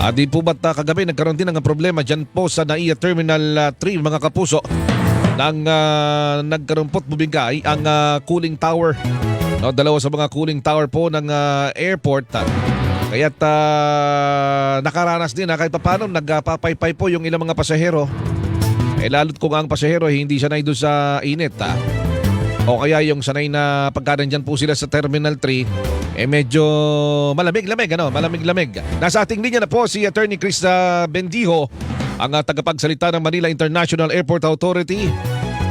Di po ba't kagabi nagkaroon din ng problema dyan po sa NAIA Terminal 3 mga kapuso nang nagkaroon po't bumigay ang cooling tower. No, dalawa sa mga cooling tower po ng airport. Kaya't nakaranas din kahit paano nagpapaypay po yung ilang mga pasahero. Lalo't kung ang pasahero hindi sanay doon sa init. O kaya yung sanay na pagka nandyan po sila sa Terminal 3, medyo malamig-lamig, malamig-lamig. Nasa ating linya na po si Attorney Chris Bendijo, ang tagapagsalita ng Manila International Airport Authority.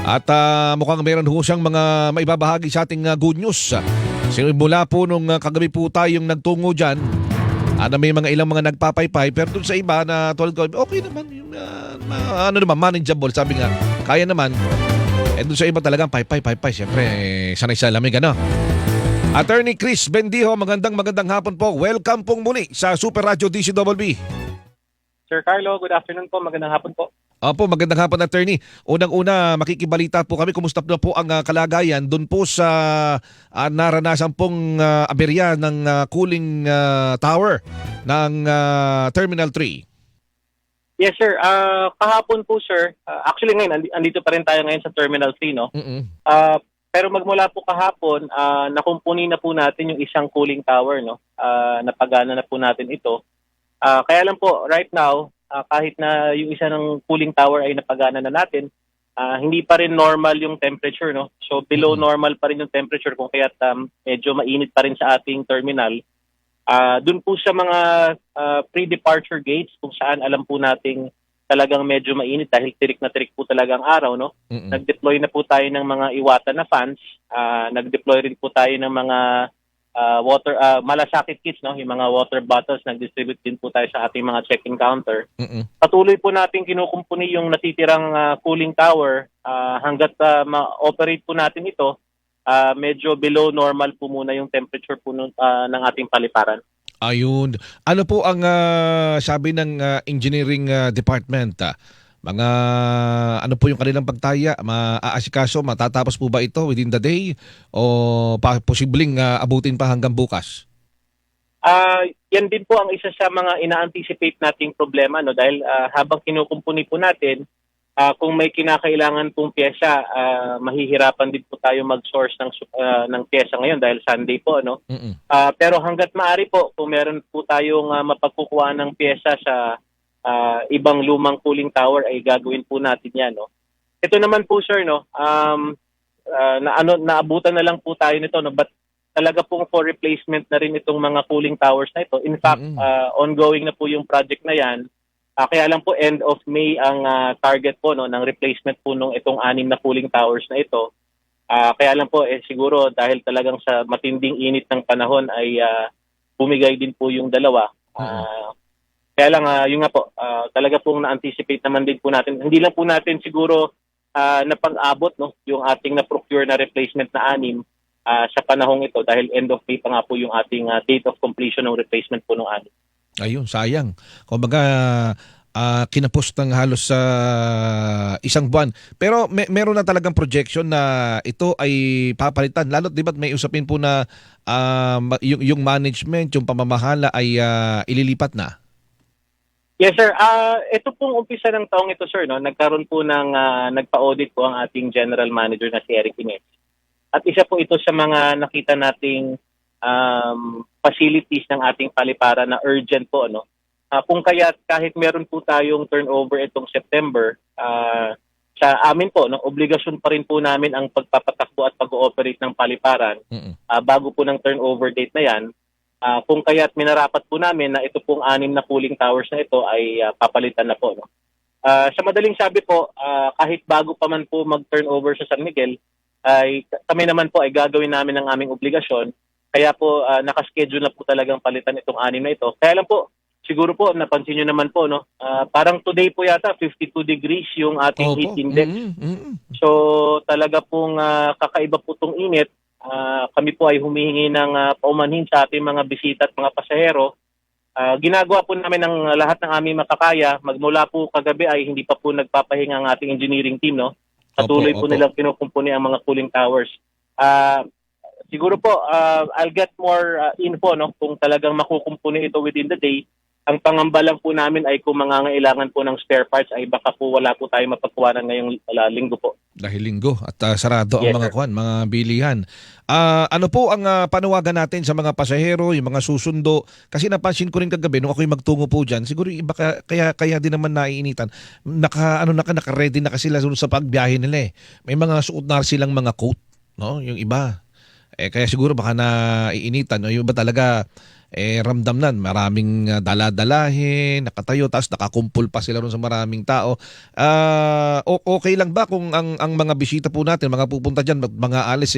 At mukhang meron ho siyang mga maibabahagi sa ating good news. Simula po nung kagabi po tayong nagtungo dyan, na may mga ilang mga nagpapaypay, pero dun sa iba na tulad ko, okay naman, yung, manageable, sabi nga, kaya naman. Doon sa iba talagang paypay. Siyempre, sanay sa lamig, Attorney Chris Bendijo, magandang hapon po. Welcome pong muli sa Super Radio DCWB. Sir Carlo, good afternoon po. Magandang hapon po. Opo, magandang hapon, Attorney. Unang-una, makikibalita po kami. Kumusta na po ang kalagayan doon po sa naranasan pong aberya ng cooling tower ng Terminal 3? Yes, sir. Kahapon po, sir. Actually, ngayon, andito pa rin tayo ngayon sa Terminal 3, no? Pero magmula po kahapon, nakumpuni na po natin yung isang cooling tower, no? Napagana na po natin ito. Kaya lang po, right now, kahit na yung isa ng cooling tower ay napagana na natin, hindi pa rin normal yung temperature, no? So, below normal pa rin yung temperature kung kaya't medyo mainit pa rin sa ating terminal. Doon po sa mga pre-departure gates kung saan alam po nating talagang medyo mainit dahil tirik na tirik po talaga ang araw, no? Nag-deploy na po tayo ng mga iwata na fans. Nag-deploy rin po tayo ng mga malasakit kits, no? Yung mga water bottles, nag-distribute din po tayo sa ating mga check-in counter. Patuloy po natin kinukumpuni yung natitirang cooling tower hanggat ma-operate po natin ito. Medyo below normal po muna yung temperature po ng ating paliparan. Ayun. Ano po ang sabi ng engineering department? Mga ano po yung kanilang pagtaya? Maaasikaso, matatapos po ba ito within the day o posibleng abutin pa hanggang bukas? Yan din po ang isa sa mga ina-anticipate nating problema, no? Dahil habang kinukumpuni po natin, kung may kinakailangan pong pyesa, mahihirapan din po tayo mag-source ng pyesa ngayon dahil Sunday po, no? Pero hanggat maaari po, kung meron po tayong mapagkukuha ng pyesa sa ibang lumang cooling tower, ay gagawin po natin yan, no? Ito naman po, sir, no? Naabutan na lang po tayo nito, no? But talaga pong for replacement na rin itong mga cooling towers na ito. In fact, ongoing na po yung project na yan. Kaya lang po end of May ang target po, no, ng replacement po nung itong 6 na cooling towers na ito. Kaya lang po siguro dahil talagang sa matinding init ng panahon ay bumigay din po yung dalawa. Kaya lang yun nga po, talaga pong na-anticipate naman din po natin. Hindi lang po natin siguro napag-abot, no, yung ating na-procure na replacement na 6 sa panahong ito dahil end of May pa nga po yung ating date of completion ng replacement po ng 6. Ayun, sayang. Kumbaga, kinapos ng halos sa isang buwan. Pero meron na talagang projection na ito ay papalitan. Lalo't di ba may usapin po na yung management, yung pamamahala ay ililipat na? Yes, sir. Ito pong umpisa ng taong ito, sir, no? Nagkaroon po ng nagpa-audit po ang ating general manager na si Eric Ines. At isa po ito sa mga nakita nating facilities ng ating paliparan na urgent po, ano. Kung kaya kahit meron po tayong turnover itong September, sa amin po, no, obligasyon pa rin po namin ang pagpapatakbo at pag-ooperate ng paliparan bago po ng turnover date na yan. Kung kaya't minarapat po namin na ito pong 6 na cooling towers na ito ay papalitan na po, no. Sa madaling sabi po, kahit bago pa man po mag-turnover sa San Miguel, ay kami naman po ay gagawin namin ang aming obligasyon. Kaya po nakaschedule na po talagang palitan itong 6 na ito. Kaya lang po, siguro po napansin nyo naman po, no, parang today po yata 52 degrees yung ating heat index. So talaga pong kakaiba po itong init. Kami po ay humihingi ng paumanhin sa ating mga bisita at mga pasahero. Ginagawa po namin ang lahat ng aming makakaya. Magmula po kagabi ay hindi pa po nagpapahinga ang ating engineering team, no. Patuloy po nilang kinukumpuni ang mga cooling towers. Siguro po I'll get more info, no, kung talagang makukumpuni ito within the day. Ang pangamba lang po namin ay kung mangangailangan po ng spare parts ay baka po wala po tayong mapagkuhanan ngayong linggo po. Dahil linggo at sarado ang Yes, mga sir. mga bilihan. Ano po ang panawagan natin sa mga pasahero, yung mga susundo? Kasi napansin ko rin kagabi nung ako'y magtungo po diyan, siguro yung iba kaya din naman naiinitan. Naka-ready na kasi sila sa pagbiyahe nila eh. May mga suot na silang mga coat, no? Yung iba. Kaya siguro baka naiinitan, no? Yung iba talaga ramdam nan, maraming dala-dalahin, nakatayo, tapos nakakumpul pa sila ron sa maraming tao. Okay lang ba kung ang mga bisita po natin, mga pupunta diyan, mga alis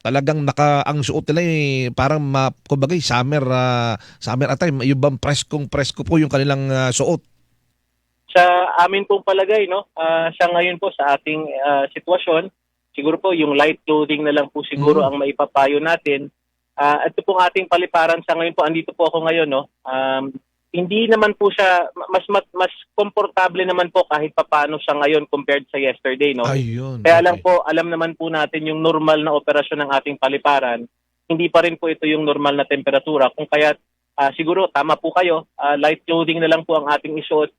talagang ang suot nila parang kumbaga summer attire, yung bang presko po yung kanilang suot. Sa amin pong palagay, no, sa ngayon po sa ating sitwasyon, siguro po yung light clothing na lang po siguro ang maipapayo natin. Ito pong ating paliparan sa ngayon po, andito po ako ngayon, no. Hindi naman po siya mas komportable naman po kahit papaano siya ngayon compared sa yesterday, no. Ayun. Kaya Okay. lang po, alam naman po natin yung normal na operasyon ng ating paliparan, hindi pa rin po ito yung normal na temperatura. Kung kaya siguro tama po kayo, light clothing na lang po ang ating isuot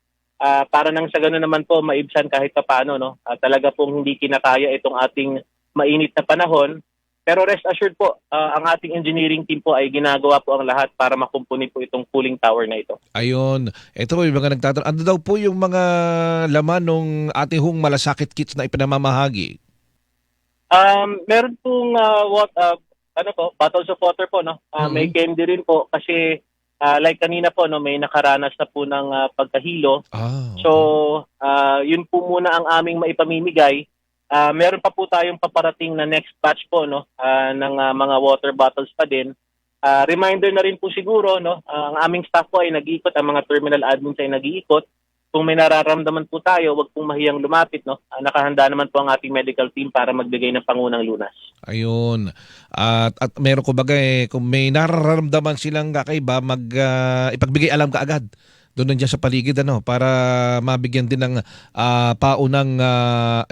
para nang sa gano'n naman po maibsan kahit papaano, no. Talaga pong hindi kinakaya itong ating mainit na panahon. Pero rest assured po, ang ating engineering team po ay ginagawa po ang lahat para makumpuni po itong cooling tower na ito. Ayun. Ito po yung mga nagtatanong. Ano daw po yung mga laman ng ating malasakit kits na ipinamamahagi? Meron pong bottles of water po, no. May candy rin po kasi like kanina po, no, may nakaranas na po ng pagkahilo. Okay. So, yun po muna ang aming maipamimigay. Meron pa po tayong paparating na next batch po, no, ng mga water bottles pa din. Reminder na rin po siguro, no, ang aming staff po ay nag-iikot, ang mga terminal admins ay nag-iikot. Kung may nararamdaman po tayo, wag pong mahiyang lumapit, no. Nakahanda naman po ang ating medical team para magbigay ng pangunang lunas. Ayun. At meron ko bagay, kung may nararamdaman silang kakaiba, ipagbigay alam ka agad. Doon nandiyan sa paligid para mabigyan din ng paunang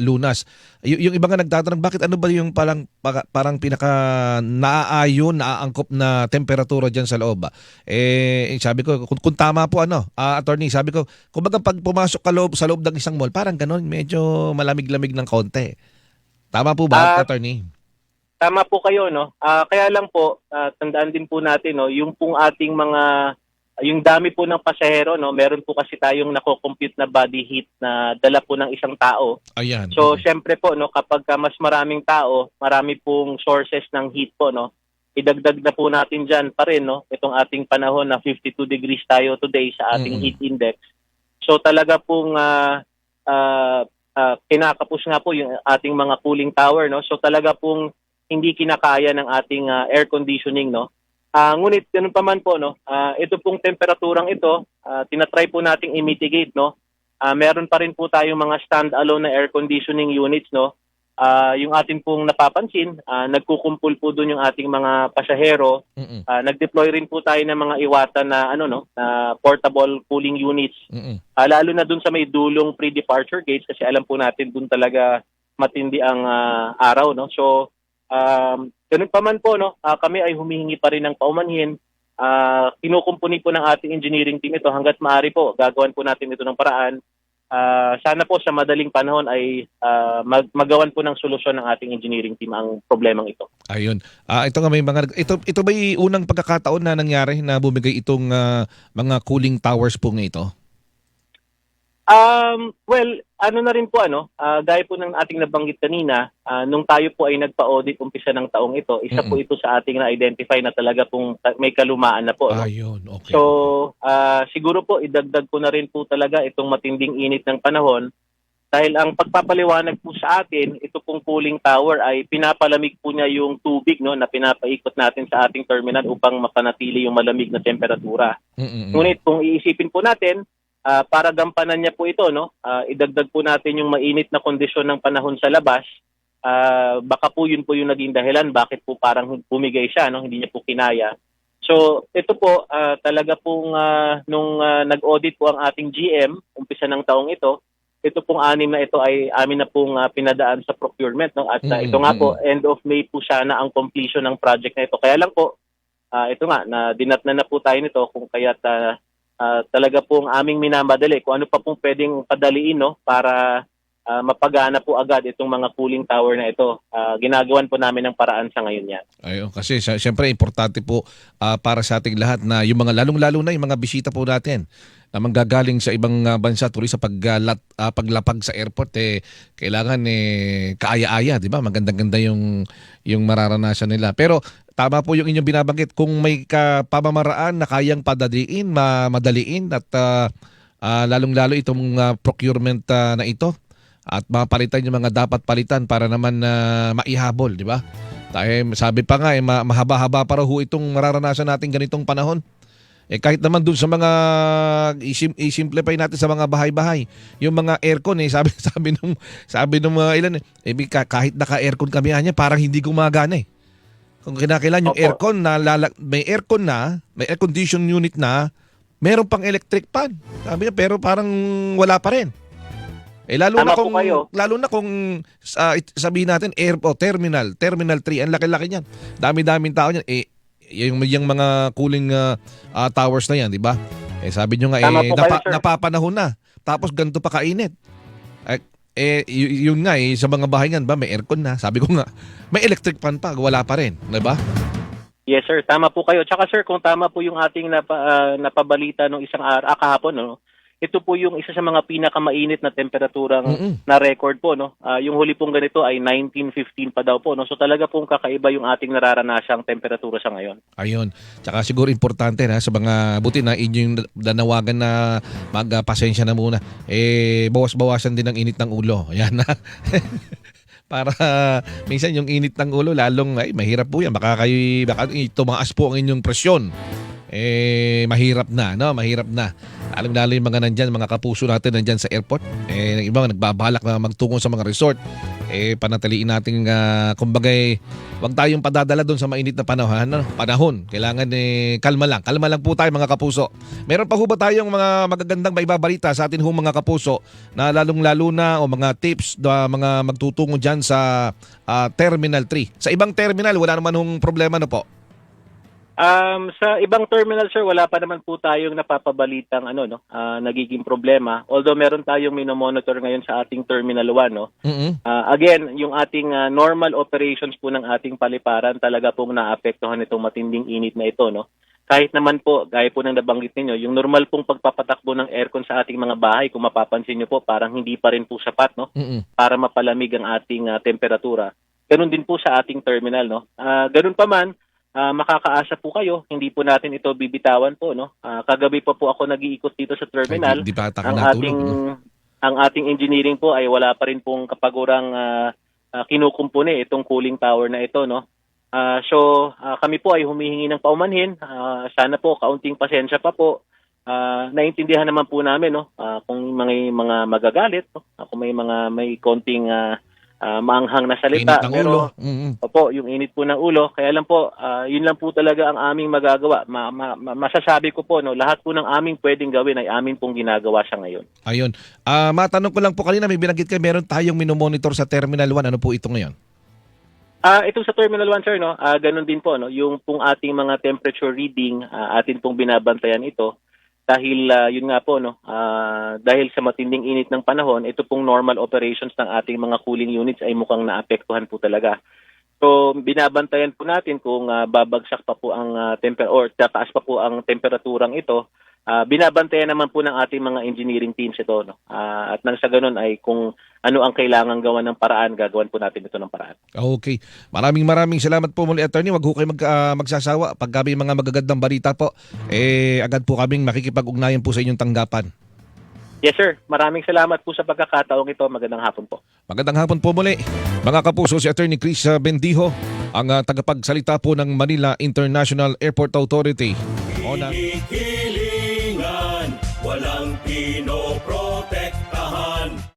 lunas. Yung iba nga nagtatanong, bakit ano ba yung parang pinaka naaangkop na temperatura diyan sa loob ba? Sabi ko, kung tama po attorney, sabi ko, kumbaga pag pumasok ka sa loob ng isang mall, parang ganon, medyo malamig-lamig ng konti. Tama po ba, attorney? Tama po kayo, no. Kaya lang po, tandaan din po natin, no, yung pong ating yung dami po ng pasahero, no, meron po kasi tayong nako-compute na body heat na dala po ng isang tao. Ayan. So, syempre po, no, kapag mas maraming tao, marami pong sources ng heat po, no. Idagdag na po natin diyan pa rin, no, itong ating panahon na 52 degrees tayo today sa ating heat index. So, talaga pong kinakapos nga po yung ating mga cooling tower, no. So, talaga pong hindi kinakaya ng ating air conditioning, no. Ngunit ganun pa man po, no, ito pong temperaturang ito, tinatry po nating i-mitigate, no. Meron pa rin po tayong mga stand-alone na air conditioning units, no. Yung ating pong napapansin, nagkukumpul po doon yung ating mga pasahero. Nag-deploy rin po tayo ng mga iwatan na na portable cooling units. Lalo na doon sa may dulong pre-departure gates kasi alam po natin doon talaga matindi ang araw, no. So ganun pa man po, no, kami ay humihingi pa rin ng paumanhin. Kinukumpuni po ng ating engineering team ito hanggat maaari po. Gagawan po natin ito ng paraan. Sana po sa madaling panahon ay magawan po ng solusyon ng ating engineering team ang problemang ito. Ayun. Ito nga may ito ba yung unang pagkakataon na nangyari na bumigay itong mga cooling towers po nga ito? Well, na rin po gaya po ng ating nabanggit kanina, nung tayo po ay nagpa-audit umpisa ng taong ito, isa po ito sa ating na-identify na talaga pong may kalumaan na po. Ayun, okay. So, siguro po idagdag ko na rin po talaga itong matinding init ng panahon dahil ang pagpapaliwanag po sa atin, ito pong cooling tower ay pinapalamig po niya yung tubig, no, na pinapaikot natin sa ating terminal upang mapanatili yung malamig na temperatura. Ngunit kung iisipin po natin, para gampanan niya po ito, no, idagdag po natin yung mainit na kondisyon ng panahon sa labas. Baka po yun po yung naging dahilan bakit po parang bumigay siya, no, hindi niya po kinaya. So ito po talaga pong nung nag-audit po ang ating GM umpisa ng taong ito pong anim na ito ay amin na pong pinadaan sa procurement, no, at ito nga po end of May po sana ang completion ng project na ito. Kaya lang po ito nga na dinatnan na po tayo nito kung kaya't talaga pong aming minamadali kung ano pa pong pwedeng padaliin, no, para mapagana po agad itong mga cooling tower na ito. Ginagawan po namin ng paraan sa ngayon yan. Ayun, kasi siyempre importante po para sa ating lahat na yung mga lalong-lalo na yung mga bisita po natin na manggagaling sa ibang bansa tuloy sa paglapag sa airport kailangan kaaya-aya, di ba? Magandang-ganda yung mararanasan nila. Pero tama po yung inyong binabanggit, kung may pamamaraan na kayang padaliin, madaliin at lalong-lalo itong procurement na ito at mapalitan yung mga dapat palitan para naman maihabol, di ba? Dahil sabi pa nga, mahaba-haba para ho itong mararanasan natin ganitong panahon. Kahit naman dun sa mga i-simplify natin sa mga bahay-bahay, yung mga aircon sabi nung mga ilan kahit naka-aircon kami niya, parang hindi gumagana eh. Kung kinakailan yung Opo. aircon may aircon na, may air condition unit na, meron pang electric fan. Sabi niya, pero parang wala pa rin. Lalo Tama na po kung kayo. sabihin natin terminal 3, ang laki-laki niyan. Dami-daming tao niyan. Yung mga cooling towers na yan, di ba? Sabi niyo nga Tama po kayo, sir. napapanahon na. Tapos ganito pa kainit. Yun nga sa mga bahay nga ba may aircon na. Sabi ko nga, may electric fan pa, wala pa rin, di ba? Yes, sir. Tama po kayo. Tsaka, sir, kung tama po yung ating napabalita nung isang kahapon, no? Ito po yung isa sa mga pinakamainit na temperaturang na record po, no? Yung huli pong ganito ay 1915 pa daw po, no? So talaga pong kakaiba yung ating nararanasang temperatura sa ngayon. Ayun. Tsaka siguro importante na sa mga buti na inyong danawagan na magpasensya na muna. Bawas-bawasan din ang init ng ulo. Ayan na. Para minsan yung init ng ulo lalong mahirap po yan. Baka tumaas po ang inyong presyon. Mahirap na, no? Mahirap na. Lalo yung mga nandyan, mga kapuso natin nandyan sa airport. Yung iba nagbabalak na magtungo sa mga resort. Panatiliin natin, kumbaga, wag tayong padadala doon sa mainit na panahon. Kailangan kalma lang. Kalma lang po tayo, mga kapuso. Meron pa ho ba tayong mga magagandang maibabalita sa atin ho, mga kapuso, na lalong-lalo na o mga tips na mga magtutungo dyan sa Terminal 3? Sa ibang terminal, wala naman hong problema na po. Sa ibang terminal, sir, wala pa naman po tayong napapabalitang nagiging problema. Although meron tayong minomonitor ngayon sa ating Terminal 1, no. Again, yung ating normal operations po ng ating paliparan talaga pong naapektuhan itong matinding init na ito, no. Kahit naman po, gaya po ng nabanggit ninyo, yung normal pong pagpapatakbo ng aircon sa ating mga bahay, kung mapapansin nyo po, parang hindi pa rin po sapat, no, para mapalamig ang ating temperatura. Ganun din po sa ating terminal, no. Ganun pa man, makakaasa po kayo, hindi po natin ito bibitawan po, no. Kagabi pa po ako nag-iikot dito sa terminal. Di pa Ang ating engineering po ay wala pa rin pong kapagurang kinukumpuni itong cooling tower na ito, no. So kami po ay humihingi ng paumanhin. Sana po kaunting pasensya pa po. Naintindihan naman po namin, no, kung may mga magagalit, no, kung may konting maanghang na salita. Init ng Pero, ulo. opo, yung init po ng ulo. Kaya lang po, yun lang po talaga ang aming magagawa. Masasabi ko po, no, lahat po ng aming pwedeng gawin ay amin pong ginagawa sa ngayon. Ayun. Matanong ko lang po kanina, may binanggit kayo, meron tayong minomonitor sa Terminal 1. Ano po ito ngayon? Itong sa Terminal 1, sir, no, ganun din po, no, yung pong ating mga temperature reading, atin pong binabantayan ito. Dahil yun nga po, no, dahil sa matinding init ng panahon, ito pong normal operations ng ating mga cooling units ay mukhang naapektuhan po talaga. So binabantayan po natin kung babagsak pa po ang or tataas pa po ang temperaturang ito. Binabantayan naman po ng ating mga engineering teams ito, no. At nang sa ganun ay kung ano ang kailangan gawan ng paraan, gagawan po natin ito ng paraan. Okay. Maraming salamat po muli, Attorney. Wag ho kayo magsasawa. Pag may mga magagandang balita po, agad po kaming makikipag-ugnayan po sa inyong tanggapan. Yes, sir. Maraming salamat po sa pagkakataong ito. Magandang hapon po. Magandang hapon po muli. Mga kapuso, si Attorney Chris Bendijo, ang tagapagsalita po ng Manila International Airport Authority. Hilingan, walang pinoprotektahan.